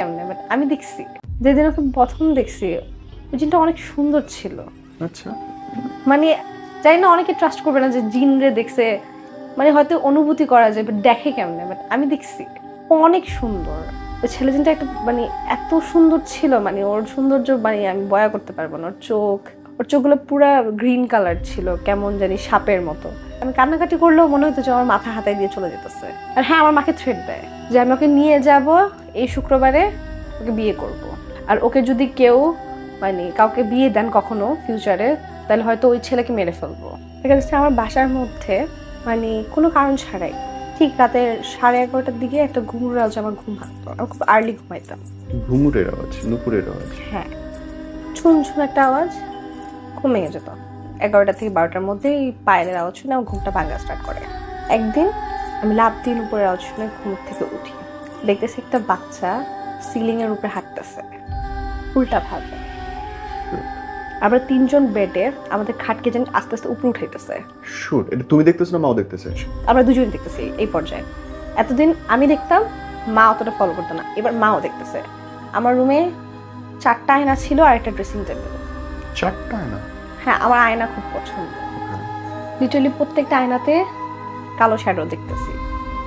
কেমনে বাট আমি দেখছি যেদিন ওকে প্রথম দেখছি ওই জিনটা অনেক সুন্দর ছিল। আচ্ছা, মানে জানি না অনেকে ট্রাস্ট করবে না যে জিন রে দেখছে, মানে হয়তো অনুভূতি করা যায় বাট দেখে কেমনে, বাট আমি দেখছি ও অনেক সুন্দর। ওই ছেলে জিনটা একটা মানে এত সুন্দর ছিল, মানে ওর সৌন্দর্য মানে আমি বয়া করতে পারবো না। ওর চোখগুলো পুরা গ্রিন কালার ছিল, কেমন জানি সাপের মতো। আমি কান্নাকাটি করলেও মনে হতো যে আমার মাথা হাতায় দিয়ে চলে যেতেছে। আর হ্যাঁ, আমার মাকে থ্রেট দেয় যে আমি ওকে নিয়ে যাব এই শুক্রবারে, ওকে বিয়ে করব। আর ওকে যদি কেউ মানে কাউকে বিয়ে দেন কখনো ফিউচারে, তাহলে হয়তো ওই ছেলেকে মেরে ফেলবো। দেখা যাচ্ছে আমার বাসার মধ্যে মানে কোনো কারণ ছাড়াই ঠিক রাতের 11:30টার দিকে একটা ঘুমুর আওয়াজে আমার ঘুম ভাঙতো। আমি খুব আর্লি ঘুমাইতাম। ঘুঙুরের আওয়াজ, নুপুরের আওয়াজ। হ্যাঁ, ছুন ছুন একটা আওয়াজ, ঘুম ভেঙে যেত। 11টা থেকে 12টার মধ্যে এই পায়েলের আওয়াজ শুনে আমার ঘুমটা ভাঙা স্টার্ট করে। একদিন আমি লাফ দিয়ে উপরের আওয়াজ শুনে ঘুম থেকে উঠি, দেখতেছি একটা বাচ্চা সিলিং এর উপরে হাঁটতেছে উল্টা ভাবে। আমরা তিনজন বেডে আমাদের খাটকে যেন আস্তে আস্তে উপরে উঠাইতেছে। শুট, এটা তুমি দেখতেছো না মাও দেখতেছে? আমরা দুজন দেখতেছি এই পর্যায়ে। এতদিন আমি দেখতাম, মা অতটা ফলো করতো না, এবার মাও দেখতেছে। আমার রুমে 4টা আয়না ছিল আর একটা ড্রেসিং টেবিল। 4টা না? হ্যাঁ, আমার আয়না খুব পছন্দ। লিটারালি প্রত্যেকটা আয়নাতে কালো শ্যাডো দেখতেছি,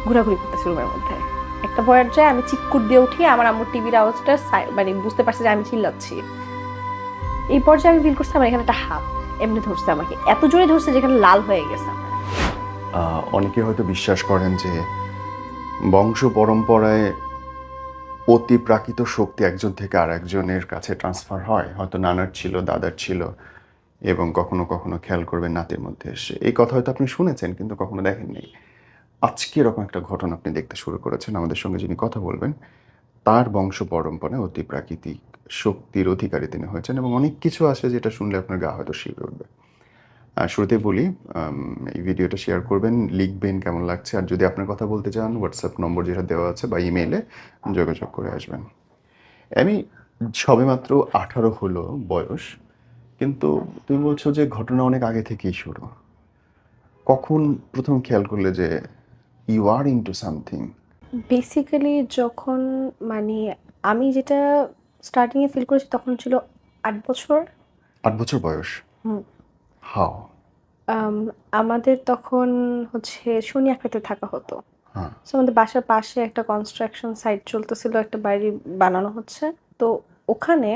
ঘোরাঘুরি করতেছি রুমের মধ্যে। একটা পর্যায়ে আমি চিৎকুট দিয়ে উঠি, আমার আম্মুর টিভির আওয়াজটা মানে বুঝতে পারছি যে আমি চিল্লাচ্ছি। এই পর্যায়ে আমি ফিল করছি আমার এখানে একটা হাত এমনি ধরছে আমাকে, এত জোরে ধরছে যেখানে লাল হয়ে গেছে আমার। অনেকে হয়তো বিশ্বাস করেন যে বংশ পরম্পরায় অতি প্রাকৃত শক্তি একজন থেকে আর একজনের কাছে ট্রান্সফার হয়, হয়তো নানার ছিল, দাদার ছিল, এবং কখনো কখনো খেয়াল করবেন নাতির মধ্যে এসে। এই কথা হয়তো আপনি শুনেছেন কিন্তু কখনো দেখেননি। আজকে এরকম একটা ঘটনা আপনি দেখতে শুরু করেছেন। আমাদের সঙ্গে যিনি কথা বলবেন তার বংশ পরম্পরায় অতি প্রাকৃতিক শক্তির অধিকারী তিনি হয়েছেন, এবং অনেক কিছু আছে যেটা শুনলে আপনার গা হয়তো শিউরে উঠবে। শুরুতেই বলি, এই ভিডিওটা শেয়ার করবেন, লিখবেন কেমন লাগছে, আর যদি আপনার কথা বলতে চান হোয়াটসঅ্যাপ নম্বর যেটা দেওয়া আছে বা ইমেইলে যোগাযোগ করে আসবেন। আমি সবেমাত্র 18 হলো বয়স, কিন্তু তুমি বলছো যে ঘটনা অনেক আগে থেকেই শুরু। কখন প্রথম খেয়াল করলে যে you are into something? Basically যখন মানে আমি যেটা স্টার্টিংয়ে ফিল করেছি তখন ছিল 8 বছর। 8 বছর বয়স? হুম। হাও? আম, আমাদের তখন হচ্ছে শনি একসাথে থাকা হতো। হ্যাঁ। সো আমাদের বাসার পাশে একটা কনস্ট্রাকশন সাইট চলতেছিল, একটা বাড়ি বানানো হচ্ছে। তো ওখানে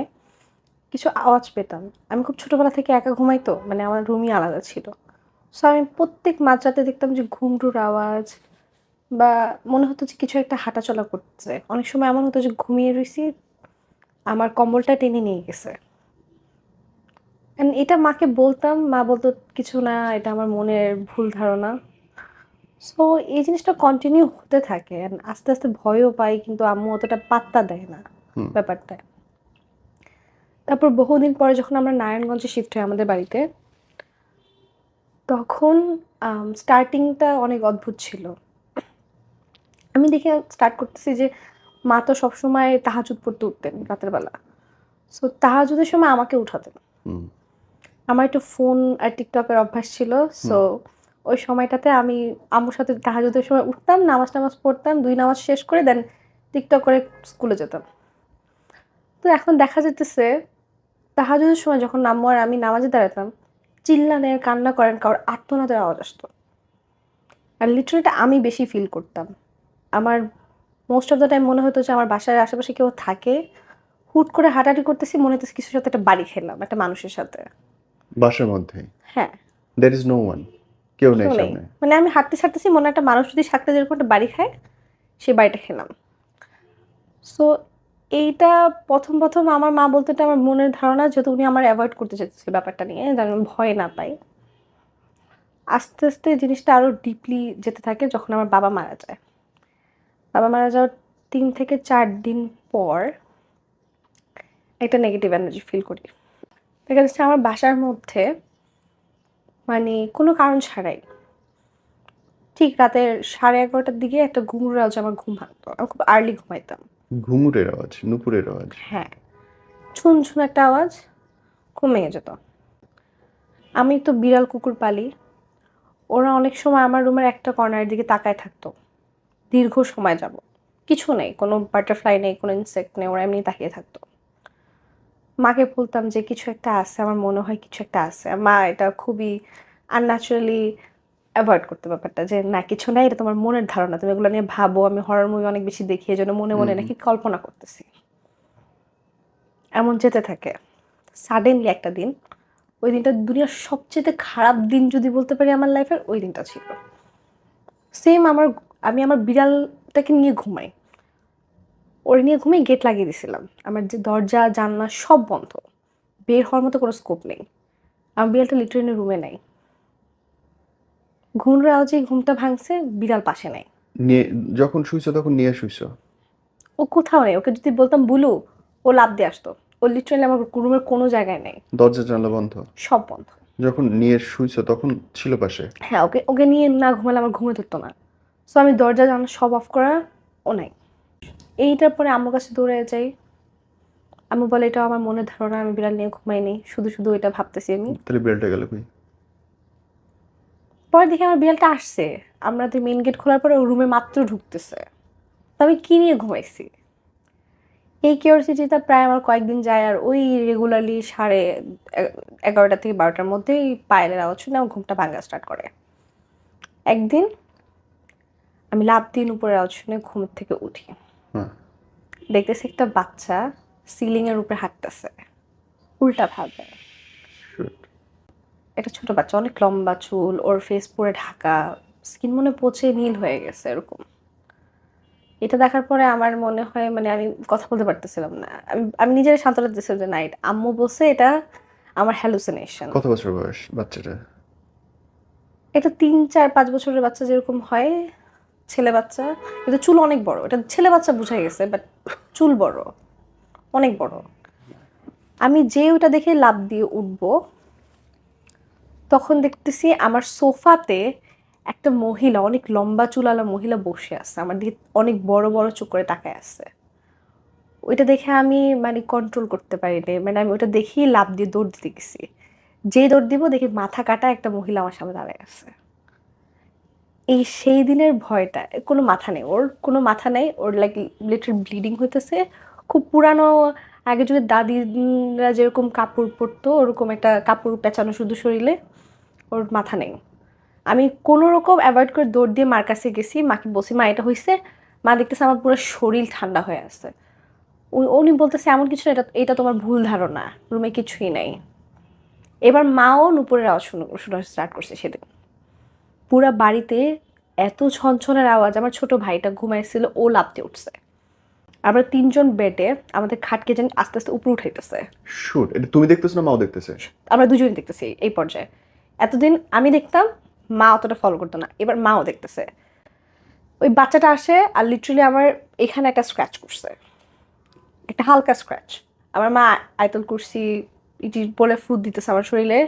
কিছু আওয়াজ পেতাম। আমি খুব ছোটবেলা থেকে একা ঘুমাইতো, মানে আমার রুমই আলাদা ছিল। সো আমি প্রত্যেক মাঝরাতে দেখতাম যে ঘুংরুর আওয়াজ, বা মনে হতো যে কিছু একটা হাঁটাচলা করছে। অনেক সময় এমন হতো যে ঘুমিয়ে রইছি, আমার কম্বলটা টেনে নিয়ে গেছে। এটা মাকে বলতাম, মা বলতো কিছু না, এটা আমার মনের ভুল ধারণা। সো এই জিনিসটা কন্টিনিউ হতে থাকে and আস্তে আস্তে ভয়ও পাই, কিন্তু আম্মু অতটা পাত্তা দেয় না হুম। ব্যাপারটা। তারপর বহুদিন পরে যখন আমরা নারায়ণগঞ্জে শিফট হই আমাদের বাড়িতে, তখন স্টার্টিংটা অনেক অদ্ভুত ছিল। আমি দেখে স্টার্ট করতেছি যে মা তো সবসময় তাহাজুদ পড়তে উঠতেন রাতের বেলা। সো তাহাজুদের সময় আমাকে উঠাতেন। হুম। আমার একটু ফোন আর টিকটকের অভ্যাস ছিল। সো ওই সময়টাতে আমি আম্মুর সাথে তাহাজুদের সময় উঠতাম, নামাজ টামাজ পড়তাম, 2 নামাজ শেষ করে দেন টিকটক করে স্কুলে যেতাম। তো এখন দেখা যেতেছে তাহাজুদের সময় যখন আম্মু আর আমি নামাজে দাঁড়াতাম, চিল্লানের, কান্না করেন, কারোর আর্তনাদের আওয়াজ আসতো। আর লিটারেলি আমি বেশি ফিল করতাম। আমার মোস্ট অফ দ্য টাইম মনে হতো যে আমার বাসার আশেপাশে কেউ থাকে। হুট করে হাঁটাহাঁটি করতেছি, মনে হতেছে কিছুর সাথে একটা বাড়ি খেলাম, একটা মানুষের সাথে। বাসার মধ্যেই? হ্যাঁ, দ্যার ইজ নো ওয়ান? কেউ নেই কেউ নেই। সামনে? মানে আমি হাঁটতে ছাড়তেছি, মনে হয় একটা মানুষ যদি সাথে যেরকম একটা বাড়ি খায়, সেই বাড়িটা খেলাম। সো এইটা প্রথম আমার মা বলতে এটা আমার মনের ধারণা, যেহেতু উনি আমার অ্যাভয়েড করতে চাইতেছিল ব্যাপারটা নিয়ে, যেন আমি ভয় না পাই। আস্তে আস্তে জিনিসটা আরো ডিপলি যেতে থাকে যখন আমার বাবা মারা যায়। বাবা মারা যাওয়ার 3 থেকে 4 দিন পর একটা নেগেটিভ এনার্জি ফিল করি। দেখা যাচ্ছে আমার বাসার মধ্যে মানে কোনো কারণ ছাড়াই ঠিক রাতের 11:30টার দিকে একটা ঘুঙুর আওয়াজে আমার ঘুম ভাঙতো। আমি খুব আর্লি ঘুমাইতাম। ঘুঙুরের আওয়াজ, নুপুরের আওয়াজ? হ্যাঁ, ছুন ছুন একটা আওয়াজ, ঘুম ভেঙে যেত। আমি তো বিড়াল কুকুর পালি। ওরা অনেক সময় আমার রুমের একটা কর্নারের দিকে তাকায় থাকতো দীর্ঘ সময় যাবত। কিছু নেই, কোনো বাটারফ্লাই নেই, কোনো ইনসেক্ট নেই, ওরা এমনি তাকিয়ে থাকতো। মাকে বলতাম যে কিছু একটা আছে, আমার মনে হয় কিছু একটা আছে। আর মা এটা খুবই আনন্যাচারালি অ্যাভয়েড করতে ব্যাপারটা, যে না কিছু নাই, এটা তোমার মনের ধারণা, তুমি এগুলো নিয়ে ভাবো, আমি হরর মুভি অনেক বেশি দেখি, এই জন্য মনে মনে নাকি কল্পনা করতেছি। এমন যেতে থাকে। সাডেনলি একটা দিন, ওই দিনটা দুনিয়ার সবচেয়ে খারাপ দিন যদি বলতে পারি আমার লাইফের, ওই দিনটা ছিল। সেম আমি আমার বিড়ালটাকে নিয়ে ঘুমাই, ওর নিয়ে ঘুমিয়ে গেট লাগিয়ে দিয়েছিলাম, আমার যে দরজা জানলা সব বন্ধ, বের হওয়ার মতো কোনো স্কোপ নেই। আমার বিড়ালটা লিটারেলি রুমে নাই। ঘুমের আওয়াজে ঘুমটা ভাঙছে, বিড়াল পাশে নাই। নিয়ে যখন শুইছো তখন নিয়ে শুইছো? ও কোথাও নেই, ওকে যদি বলতাম বুলু, ও লাফ দিয়ে আসতো। ও লিটারেলি আমার রুমের কোনো জায়গায় নেই, দরজা জানলা বন্ধ? সব বন্ধ। যখন নিয়ে শুইছো তখন ছিল পাশে? হ্যাঁ, ওকে ওকে নিয়ে না ঘুমালে আমার ঘুমে ধরতো না। সো আমি দরজা জানলা সব অফ করা, ও নাই। এইটার পরে আম্মুর কাছে দৌড়ে যাই। আম্মু বলে এটা আমার মনের ধারণা, আমি বিড়াল নিয়ে ঘুমাইনি, শুধু শুধু এটা ভাবতেছি আমি। তাহলে বিড়ালটা গেল কই? পরে দেখি আমার বিড়ালটা আসছে, আমরা তো মেন গেট খোলার পরে ও রুমে মাত্র ঢুকতেছে, তো আমি কি নিয়ে ঘুমাইছি। এই কিউরিওসিটিটা প্রায় আমার কয়েকদিন যায়, আর ওই রেগুলারলি 11:30 থেকে 12টার মধ্যেই পায়েলের আওয়াজ শুনে আমার ঘুমটা ভাঙা স্টার্ট করে। একদিন আমি লাফ দিয়ে উপরের আওয়াজ শুনে ঘুম থেকে উঠি, হ্যাঁ। দেখতেছি একটা বাচ্চা সিলিংয়ের উপরে হাঁটতেছে উল্টা ভাবে। Shoot. একটা ছোট বাচ্চা, অনেক লম্বা চুল, ওর ফেস পুরো ঢাকা, স্কিন মনে পচে নীল হয়ে গেছে এরকম। এটা দেখার পরে আমার মনে হয় মানে আমি কথা বলতে পারতেছিলাম না, আমি আমি নিজের সান্ত্বনা দিতেছিলাম যে না, এটা আম্মু বলছে এটা আমার হ্যালুসিনেশন। কত বছর বয়স বাচ্চাটা? এটা 3, 4, 5 বছরের বাচ্চা যেরকম হয়, ছেলে বাচ্চা, কিন্তু চুল অনেক বড়। এটা ছেলে বাচ্চা বুঝাই গেছে, বাট চুল বড়, অনেক বড়। আমি যে ওটা দেখে লাফ দিয়ে উঠবো, তখন দেখতেছি আমার সোফাতে একটা মহিলা, অনেক লম্বা চুলালা মহিলা বসে আছে, আমার দিকে অনেক বড় বড় চোখ করে তাকায় আছে। ওইটা দেখে আমি মানে কন্ট্রোল করতে পারিনি, মানে আমি ওটা দেখেই লাফ দিয়ে দৌড় দিতে গেছি। যেই দৌড় দিব দেখি মাথা কাটা একটা মহিলা আমার সামনে দাঁড়ায় আছে। এই সেই দিনের ভয়টা, কোনো মাথা নেই ওর, কোনো মাথা নেই ওর, লাইক লিটার ব্লিডিং হইতেছে। খুব পুরানো, আগে যুগে দাদিরা যেরকম কাপড় পরতো ওরকম একটা কাপড় পেঁচানো শুধু শরীরে, ওর মাথা নেই। আমি কোনো রকম অ্যাভয়েড করে দৌড় দিয়ে মার কাছে গেছি, মাকে বলছি মা এটা হয়েছে। মা দেখতেছে আমার পুরো শরীর ঠান্ডা হয়ে আছে। উনি বলতেছে এমন কিছু না, এটা এটা তোমার ভুল ধারণা, রুমে কিছুই নাই। এবার মাও নুপুরের আওয়াজ শোনা স্টার্ট করছে সেদিন। পুরা বাড়িতে এত ছনছনের আওয়াজ, আমার ছোট ভাইটা ঘুমাইছিল, ও লাফতে উঠছে। আমরা 3জন বেডে, আমাদের খাটকে যেন আস্তে আস্তে উপরে উঠাইতেছে। শুট, এটা তুমি দেখতেছো না মাও দেখতেছে? আমরা দুজনই দেখতেছি এই পর্যায়ে। এতদিন আমি দেখতাম, মা অতটা ফলো করতো না, এবার মাও দেখতেছে। ওই বাচ্চাটা আসে আর লিটারালি আমার এখানে একটা স্ক্র্যাচ করছে, একটা হালকা স্ক্র্যাচ। আমার মা আয়তুল কুরসি ইটি বলে ফুট দিতেছে আমার শরীরে,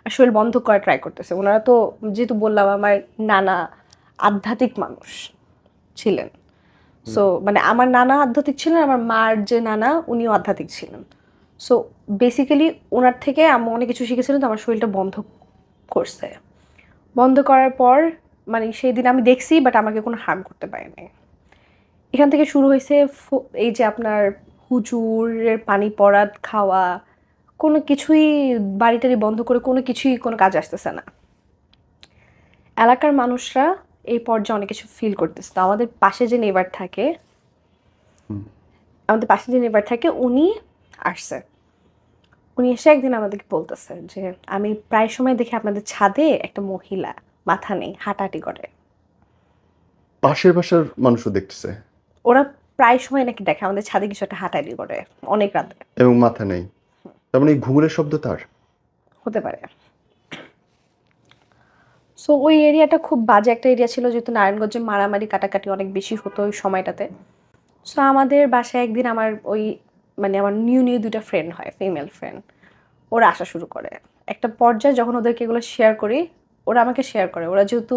আর শরীর বন্ধ করা ট্রাই করতেছে। ওনারা তো যেহেতু বললাম আমার নানা আধ্যাত্মিক মানুষ ছিলেন, সো মানে আমার নানা আধ্যাত্মিক ছিলেন, আমার মার যে নানা উনিও আধ্যাত্মিক ছিলেন। সো বেসিক্যালি ওনার থেকে আমি অনেক কিছু শিখেছিলাম, তো আমার শরীরটা বন্ধ করছে। বন্ধ করার পর মানে সেই দিন আমি দেখছি, বাট আমাকে কোনো হার্ম করতে পারেনি। এখান থেকে শুরু হয়েছে এই যে আপনার হুজুরের পানি পড়া খাওয়া, কোনো কিছুই বাড়িটারি বন্ধ করে কোনো কিছুই কোনো কাজ আসতেছে না। এলাকার মানুষরা এই পর্যায়ে অনেক কিছু ফিল করতেছে। তো আমাদের পাশে যে নেবার থাকে, উনি আসছে। উনি এসে একদিন আমাদেরকে বলতেছে যে আমি প্রায় সময় দেখি আপনাদের ছাদে একটা মহিলা মাথা নেই হাঁটাহাঁটি করে। পাশের বাসার মানুষও দেখতেছে? ওরা প্রায় সময় নাকি দেখে আমাদের ছাদে কিছু একটা হাঁটাহাঁটি করে অনেক রাতে, এবং মাথা নেই? তার মানে এই ঘুঙুরের শব্দ তার? হতে পারে। সো ওই এরিয়াটা খুব বাজে একটা এরিয়া ছিল, যেহেতু নারায়ণগঞ্জে মারামারি কাটাকাটি অনেক বেশি হতো ওই সময়টাতে। সো আমাদের বাসায় একদিন আমার ওই মানে আমার নিউ 2টা ফ্রেন্ড হয়, ফিমেল ফ্রেন্ড, ওরা আসা শুরু করে। একটা পর্যায়ে যখন ওদেরকে এগুলো শেয়ার করি, ওরা আমাকে শেয়ার করে। ওরা যেহেতু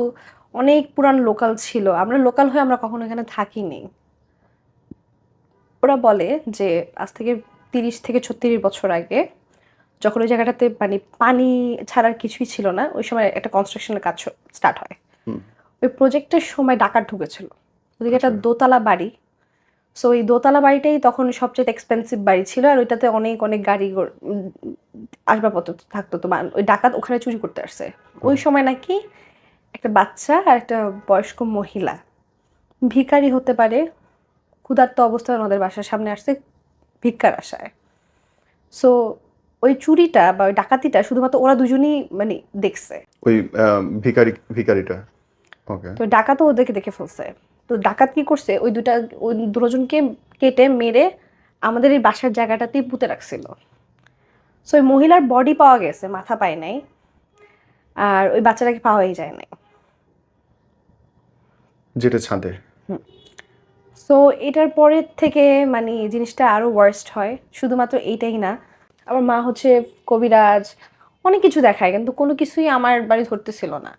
অনেক পুরান লোকাল ছিল, আমরা লোকাল হয়ে আমরা কখনো এখানে থাকিনি। ওরা বলে যে আজ থেকে 30 থেকে 36 বছর আগে, যখন ওই জায়গাটাতে মানে পানি ছাড়ার কিছুই ছিল না, ওই সময় একটা কনস্ট্রাকশনের কাজ স্টার্ট হয়। ওই প্রজেক্টের সময় ডাকাত ঢুকেছিল। ওদিকে একটা দোতলা বাড়ি, সো এই দোতলা বাড়িটাই তখন সবচেয়ে এক্সপেন্সিভ বাড়ি ছিল, আর ওইটাতে অনেক অনেক গাড়ি আসবাবপত্র থাকতো। তো ওই ডাকাত ওখানে চুরি করতে আসছে। ওই সময় নাকি একটা বাচ্চা আর একটা বয়স্ক মহিলা, ভিখারি হতে পারে, ক্ষুধার্ত অবস্থায় ওনাদের বাসার সামনে আসছে ভিক্ষার আশায়। সো ওই চুরিটা বা ওই ডাকাতিটা শুধুমাত্র ওরা দুজনই মানে দেখছে। ওই ভিখারিটা ওকে। তো ডাকাতও ওদেরকে দেখে ফেলছে। তো ডাকাত কি করছে, ওই দুজনকে কেটে মেরে আমাদের এই বাসার জায়গাটাতেই পুঁতে রাখছিল। সো ওই মহিলার বডি পাওয়া গেছে, মাথা পায় নাই, আর ওই বাচ্চাটাকে পাওয়াই যায় নাই। যেটা ছাদে। সো এটার পরের থেকে মানে জিনিসটা আরো ওয়ার্স্ট হয়। শুধুমাত্র এইটাই না, আমার মা হচ্ছে কবিরাজ, অনেক কিছু দেখায়, কিন্তু কোনো কিছুই আমার বাড়ি ধরতেছিল না।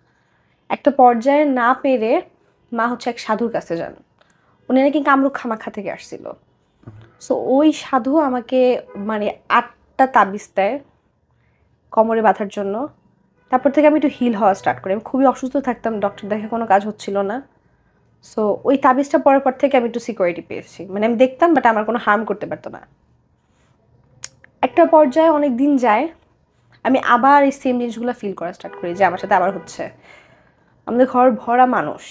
একটা পর্যায়ে না পেরে মা হচ্ছে এক সাধুর কাছে যান। উনি নাকি কামরূপ খামাখা থেকে আসছিল। সো ওই সাধু আমাকে মানে 8টা তাবিজ দেয় কোমরে বাঁধার জন্য। তারপর থেকে আমি একটু হিল হওয়া স্টার্ট করি। আমি খুবই অসুস্থ থাকতাম, ডক্টর দেখে কোনো কাজ হচ্ছিল না। সো ওই তাবিজটা পরার পর থেকে আমি একটু সিকিউরিটি পেয়েছি, মানে আমি দেখতাম বাট আমার কোনো হার্ম করতে পারতো না। একটা পর্যায়ে অনেক দিন যায়, আমি আবার এই সেম জিনিসগুলো ফিল করা স্টার্ট করি যে আমার সাথে আবার হচ্ছে। আমাদের ঘর ভরা মানুষ।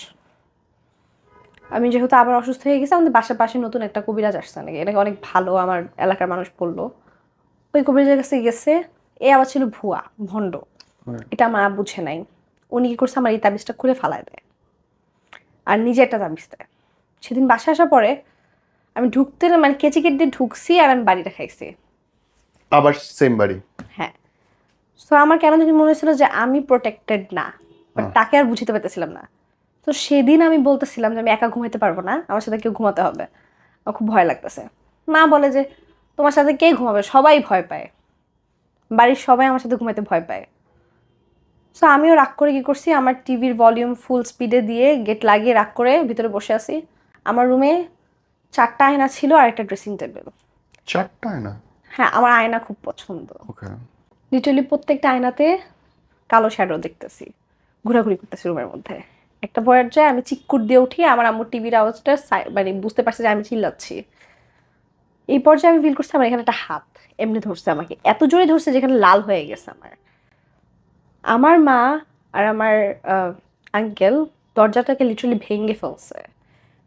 আমি যেহেতু আবার অসুস্থ হয়ে গেছি, আমাদের বাসার পাশে নতুন একটা কবিরাজ আসছে নাকি, এটাকে অনেক ভালো আমার এলাকার মানুষ বললো। ওই কবিরাজের কাছে গেছে, এ আবার ছিল ভুয়া ভণ্ড। এটা আমার বুঝে নাই। উনি কি করছে, আমার এই তাবিজটা খুলে ফালায় দেয় আর নিজে একটা তাবিজ দেয়। সেদিন বাসায় আসার পরে আমি ঢুকতে মানে কেচি কেটে দিয়ে ঢুকছি আর আমি বাড়িটা খাইছি। আবার সেম বাড়ি? হ্যাঁ। সো আমার কেন জানি মনে হয়েছিল যে আমি প্রোটেক্টেড না, বাট তাকে আর বুঝতে পারতেছিলাম না। তো সেদিন আমি বলতেছিলাম যে আমি একা ঘুমাইতে পারবো না, আমার সাথে কেউ ঘুমাতে হবে, আমার খুব ভয় লাগতেছে। মা বলে যে তোমার সাথে কে ঘুমাবে, সবাই ভয় পায়, বাড়ির সবাই আমার সাথে ঘুমাইতে ভয় পায়। সো আমিও রাগ করে কি করছি, আমার টিভির ভলিউম ফুল স্পিডে দিয়ে গেট লাগিয়ে রাগ করে ভিতরে বসে আছি। আমার রুমে 4টা আয়না ছিল আর একটা ড্রেসিং টেবিল। 4টা আয়না? হ্যাঁ, আমার আয়না খুব পছন্দ। ওকে। লিটারালি প্রত্যেকটা আয়নাতে কালো শ্যাডো দেখতেছি, ঘোরাঘুরি করতেছি রুমের মধ্যে। একটা পর্যায়ে আমি চিৎকুট দিয়ে উঠি, আমার আম্মুর টিভির আওয়াজটা মানে বুঝতে পারছি যে আমি চিল্লাচ্ছি। এই পর্যায়ে আমি ফিল করছি আমার এখানে একটা হাত এমনি ধরছে আমাকে, এত জোরে ধরছে যেখানে লাল হয়ে গেছে আমার। আমার মা আর আমার আঙ্কেল দরজাটাকে লিটারালি ভেঙে ফেলছে,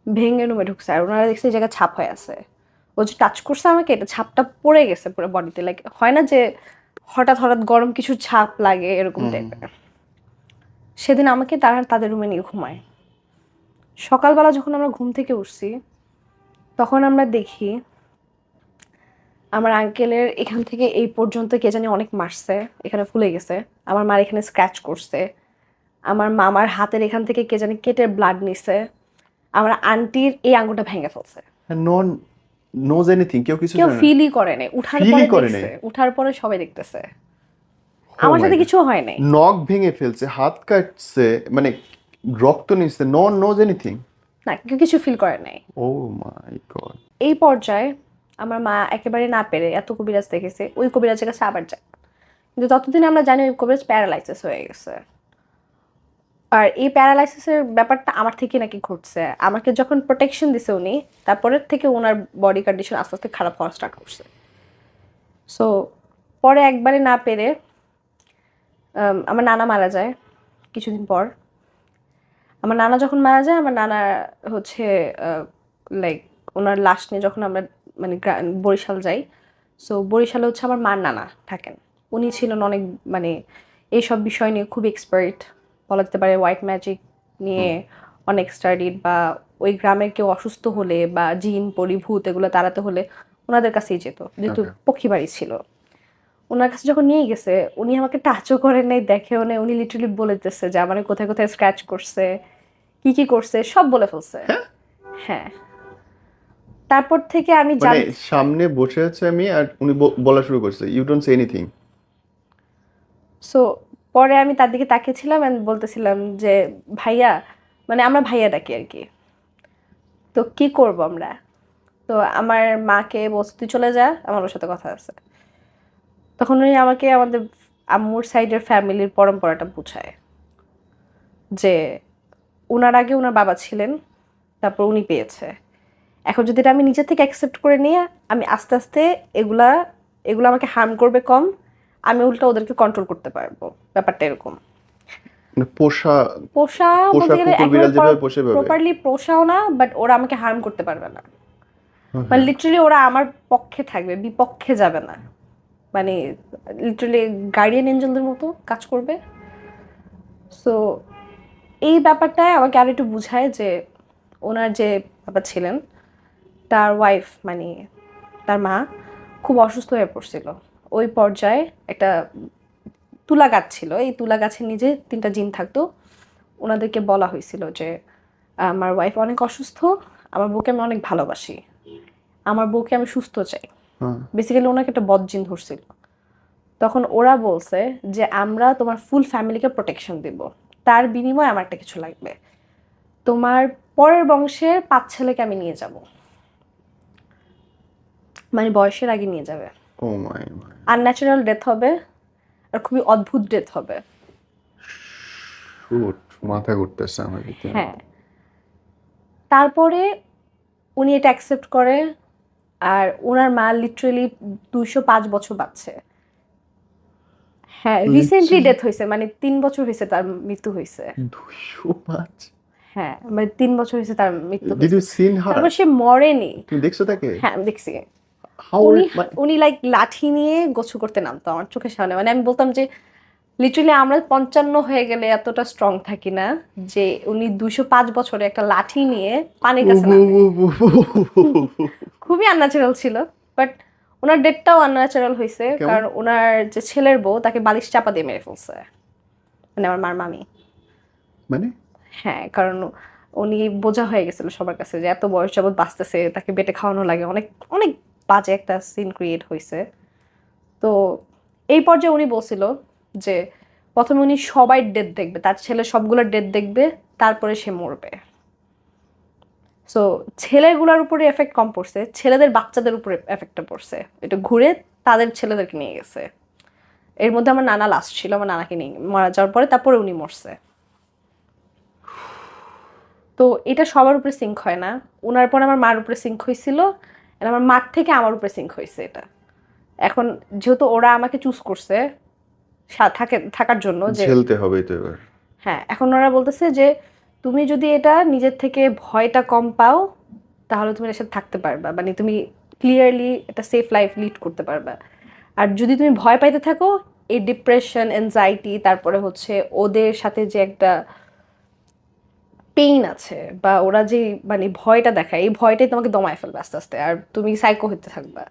ভেঙে রুমে ঢুকছে, আর ওনারা দেখছে এই জায়গায় ছাপ হয়ে আছে। ও যে টাচ করছে আমাকে, এটা ছাপটা পড়ে গেছে পুরো বডিতে, লাইক হয় না যে হঠাৎ হঠাৎ গরম কিছু ছাপ লাগে এরকম টাইপের। সেদিন আমাকে তারা তাদের রুমে নিয়ে ঘুমায়। সকালবেলা যখন আমরা ঘুম থেকে উঠছি, তখন আমরা দেখি আমার আঙ্কেলের এখান থেকে এই পর্যন্ত কে জানি অনেক মারছে, এখানে ফুলে গেছে। আমার মার এখানে স্ক্র্যাচ করছে। আমার মামার হাতের এখান থেকে কে জানি কেটে ব্লাড নিছে। আমার আন্টির এই আঙ্গুলটা ভেঙে ফেলছে। নন নোজ এনিথিং? কেউ কিছু কেউ জানে না? ফিলই করে নাই, উঠার Feel-ই পরে করে দেখছে, নাই? উঠার পরে সবাই দেখতেছে। Oh আমার my সাথে God! কিছু হয় নাই। নখ ভেঙে ফেলছে, হাত কাটছে, মানে রক্ত নিচ্ছে, নন নোজ এনিথিং? না, কেউ কিছু ফিল করে নাই। ও মাই গড! এই পর্যায়ে আমার মা একেবারে না পেরে এত কবিরাজ দেখেছে, ওই কবিরাজের কাছে আবার যায়। কিন্তু ততদিন আমরা জানি ওই কবিরাজ প্যারালাইসিস হয়ে গেছে। আর এই প্যারালাইসিসের ব্যাপারটা আমার থেকে নাকি ঘটছে। আমাকে যখন প্রোটেকশন দিছে উনি, তারপরের থেকে ওনার বডি কন্ডিশন আস্তে আস্তে খারাপ হওয়া স্টার্ট করছে। সো পরে একবারে না পেরে আমার নানা মারা যায় কিছুদিন পর। আমার নানা যখন মারা যায়, আমার নানা হচ্ছে লাইক ওনার লাশ নিয়ে যখন আমরা মানে বরিশাল যাই, সো বরিশালে হচ্ছে আমার মার নানা থাকেন। উনি ছিলেন অনেক মানে এইসব বিষয় নিয়ে খুব এক্সপার্ট বলা যেতে পারে, হোয়াইট ম্যাজিক নিয়ে অনেক স্টাডিড, বা ওই গ্রামের কেউ অসুস্থ হলে বা জিন পরিভূত এগুলো তাড়াতে হলে ওনাদের কাছেই যেত, যেহেতু পক্ষী বাড়ি ছিল। ওনার কাছে যখন নিয়ে গেছে, উনি আমাকে টাচও করেন নাই, দেখেও নেই। উনি লিটারালি বলে দিতেছে যে আমার কোথায় কোথায় স্ক্র্যাচ করছে, কি কি করছে সব বলে ফেলছে। হ্যাঁ। তারপর থেকে আমি মানে সামনে বসে আছে আমি, আর উনি বলা শুরু করছে, you don't say anything. So পরে আমি তার দিকে তাকিয়েছিলাম এন্ড বলতেছিলাম যে ভাইয়া, মানে আমরা ভাইয়া ডাকি আর কি, তো কি করব আমরা। তো আমার মাকে বলছে তুই চলে যা, আমার ওর সাথে কথা আছে। তখন উনি আমাকে আমাদের আম্মুর সাইডের ফ্যামিলির পরম্পরাটা বুঝায় যে উনার আগে উনার বাবা ছিলেন, তারপর উনি পেয়েছে। এখন যদি এটা আমি নিজে থেকে অ্যাকসেপ্ট করে নিয়ে আমি আস্তে আস্তে এগুলা এগুলো আমাকে হার্ম করবে কম, আমি উল্টা ওদেরকে কন্ট্রোল করতে পারবো, ব্যাপারটা এরকম। মানে পোষা পোষা বলতে গেলে কুকুর বিড়াল যেভাবে পোষে ভাবে। প্রপারলি পোষাও না, বাট ওরা আমাকে হার্ম করতে পারবে না। মানে লিটারালি ওরা আমার পক্ষে থাকবে, বিপক্ষে যাবে না। মানে লিটারালি গার্ডিয়ান এঞ্জেলদের মতো কাজ করবে। সো এই ব্যাপারটায় আমাকে আর একটু বুঝায় যে ওনার যে বাবা ছিলেন তার ওয়াইফ মানে তার মা খুব অসুস্থ হয়ে পড়ছিল। ওই পর্যায়ে একটা তুলা গাছ ছিল, এই তুলা গাছের নিচে 3টা জিন থাকতো। ওনাদেরকে বলা হয়েছিল যে আমার ওয়াইফ অনেক অসুস্থ, আমার বউকে আমি অনেক ভালোবাসি, আমার বউকে আমি সুস্থ চাই। বেসিক্যালি ওনাকে একটা বদজিন ধরছিল। তখন ওরা বলছে যে আমরা তোমার ফুল ফ্যামিলিকে প্রোটেকশন দিব, তার বিনিময়ে আমার একটা কিছু লাগবে, তোমার পরের বংশের 5 ছেলেকে আমি নিয়ে যাব, মানে বয়সের আগে নিয়ে যাবে। ও মাই আনন্যাচারাল ডেথ হবে আর খুবই অদ্ভুত ডেথ হবে। শুট, মাথা ঘুরতেছে আমার ভিতরে। হ্যাঁ, তারপরে উনি এটা অ্যাকসেপ্ট করে। আর ওনার মা লিটারালি 205 বছর বাঁচছে। হ্যাঁ, রিসেন্টলি ডেথ হয়েছে, মানে 3 বছর হয়েছে তার মৃত্যু হয়েছে। 205? হ্যাঁ, মানে 3 বছর হয়েছে তার মৃত্যু ডিড ইউ হয়েছে। Seen her? তারপর সে মরেনি। তুমি দেখছো তাকে? হ্যাঁ, আমি দেখছি। হাউ উনি লাইক লাঠি নিয়ে গোছু করতে নামতো আমার চোখের সামনে। মানে আমি বলতাম যে লিটারালি আমরা 55 হয়ে গেলে এতটা স্ট্রং থাকি না যে উনি 205 বছরে একটা লাঠি নিয়ে পানির কাছে নামবে। খুবই আনন্যাচারাল ছিল, বাট ওনার ডেটটাও আনন্যাচারাল হয়েছে। কারণ ওনার যে ছেলের বউ তাকে বালিশ চাপা দিয়ে মেরে ফেলছে, মানে আমার মার মামি। মানে হ্যাঁ, কারণ উনি বোঝা হয়ে গেছিল সবার কাছে যে এত বয়স যাবত বাঁচতেছে, তাকে বেটে খাওয়ানো লাগে, অনেক অনেক বাজে একটা সিন ক্রিয়েট হয়েছে। তো এই পর্যায়ে উনি বলছিল যে প্রথমে উনি সবাই ডেথ দেখবে, তার ছেলে সবগুলোর ডেথ দেখবে, তারপরে সে মরবে। সো ছেলেগুলোর উপরে এফেক্ট কম পড়ছে, ছেলেদের বাচ্চাদের উপরে এফেক্টটা পড়ছে। এটা ঘুরে তাদের ছেলেদেরকে নিয়ে গেছে। এর মধ্যে আমার নানা লাস্ট ছিল, আমার নানাকে নিয়ে মারা যাওয়ার পরে তারপরে উনি মরছে। তো এটা সবার উপরে সিঙ্ক হয় না, ওনার পর আমার মার উপরে সিঙ্ক হয়েছিল, আর আমার মার থেকে আমার উপরে সিঙ্ক হয়েছে এটা। এখন যেহেতু ওরা আমাকে চুজ করছে থাকার জন্য, যে ঝেলতে হবে তো এবার। হ্যাঁ, এখন ওরা বলতেছে যে তুমি যদি এটা নিজের থেকে ভয়টা কম পাও তাহলে তুমি এর সাথে থাকতে পারবা, মানে তুমি ক্লিয়ারলি একটা সেফ লাইফ লিড করতে পারবা। আর যদি তুমি ভয় পাইতে থাকো, এই ডিপ্রেশন, অ্যাংজাইটি, তারপরে হচ্ছে ওদের সাথে যে একটা পেইন আছে বা ওরা যে মানে ভয়টা দেখায়, এই ভয়টাই তোমাকে দমায় ফেলবে আস্তে আস্তে, আর তুমি সাইকো হতে থাকবা।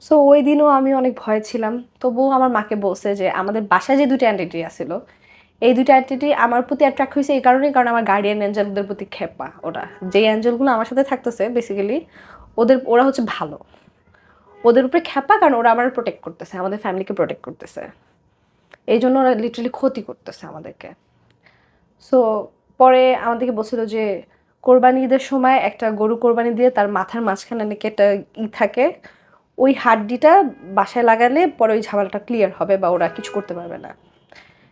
সো ওই দিনও আমি অনেক ভয় ছিলাম। তবুও আমার মাকে বলছে যে আমাদের বাসায় যে 2টা এন্টিটি আসছিল, এই 2টা এন্টিটি আমার প্রতি অ্যাট্রাক্ট হয়েছে এই কারণেই, কারণ আমার গার্ডিয়ান অ্যাঞ্জেলদের প্রতি খেপা ওরা। যেই অ্যাঞ্জেলগুলো আমার সাথে থাকতেছে বেসিক্যালি ওরা হচ্ছে ভালো, ওদের উপরে খেপা, কারণ ওরা আমার প্রোটেক্ট করতেছে, আমাদের ফ্যামিলিকে প্রোটেক্ট করতেছে। এই জন্য ওরা লিটারালি ক্ষতি করতেছে আমাদেরকে। সো পরে আমাদেরকে বলছিল যে কোরবানি ঈদের সময় একটা গরু কোরবানি দিয়ে তার মাথার মাঝখানে নাকি একটা থাকে, ওই হাড্ডিটা বাসায় লাগালে পরে ওই ঝামেলাটা ক্লিয়ার হবে বা ওরা কিছু করতে পারবে না।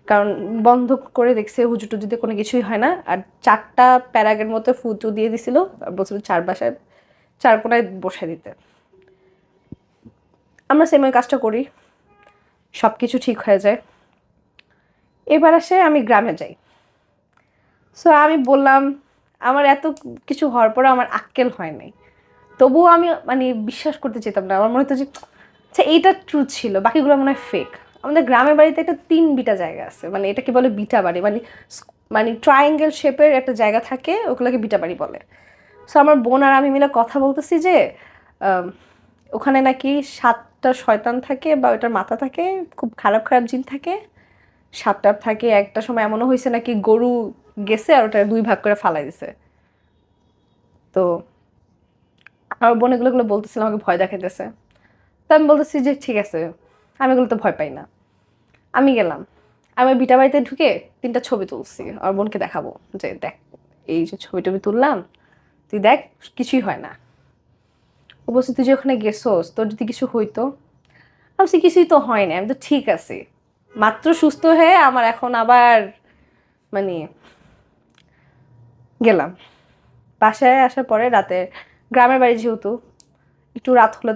কারণ বন্ধ করে দেখছে হুজু টুজুতে কোনো কিছুই হয় না। আর 4টা প্যারাগের মতো ফুটু দিয়ে দিছিল, আর বলছিল 4 বাসায় 4 কোনায় বসে দিতে। আমরা সেম ওই কাজটা করি, সব কিছু ঠিক হয়ে যায়। এবার আসে আমি গ্রামে যাই। সো আমি বললাম আমার এত কিছু হওয়ার পরে আমার আক্কেল হয় নাই, তবুও আমি মানে বিশ্বাস করতে চেতাম না। আমার মনে হতো যে আচ্ছা এইটা ট্রুথ ছিল, বাকিগুলো মনে হয় ফেক। আমাদের গ্রামের বাড়িতে একটা 3 বিটা জায়গা আছে, মানে এটাকে বলে বিটা বাড়ি, মানে মানে ট্রায়াঙ্গেল শেপের একটা জায়গা থাকে, ওগুলোকে বিটা বাড়ি বলে। সো আমার বোন আর আমি মিলে কথা বলতেছি যে ওখানে নাকি 7টা শয়তান থাকে বা ওটার মাথা থাকে, খুব খারাপ খারাপ জিন থাকে, সাপটাপ থাকে। একটা সময় এমনও হয়েছে নাকি গরু গেছে আর ওটা 2 ভাগ করে ফালাই দিছে। তো আমার বোন এগুলো বলতেছিল, আমাকে ভয় দেখাইতেছে। তো আমি বলতেছি যে ঠিক আছে, আমি এগুলো তো ভয় পাই না। আমি গেলাম, আমি বিটা বাড়িতে ঢুকে 3টা ছবি তুলছি, আমার বোনকে দেখাবো যে দেখ এই যে ছবি টবি তুললাম, তুই দেখ কিছুই হয় না। ও বলছে তুই যে ওখানে গেছোস, তোর যদি কিছু হইতো। আমি বলছি কিছুই তো হয় না, আমি তো ঠিক আছি, মাত্র সুস্থ হয়ে আমার এখন আবার মানে গেলাম। বাসায় আসার পরে রাতে গ্রামের বাড়ি যেহেতু একটু রাত হলে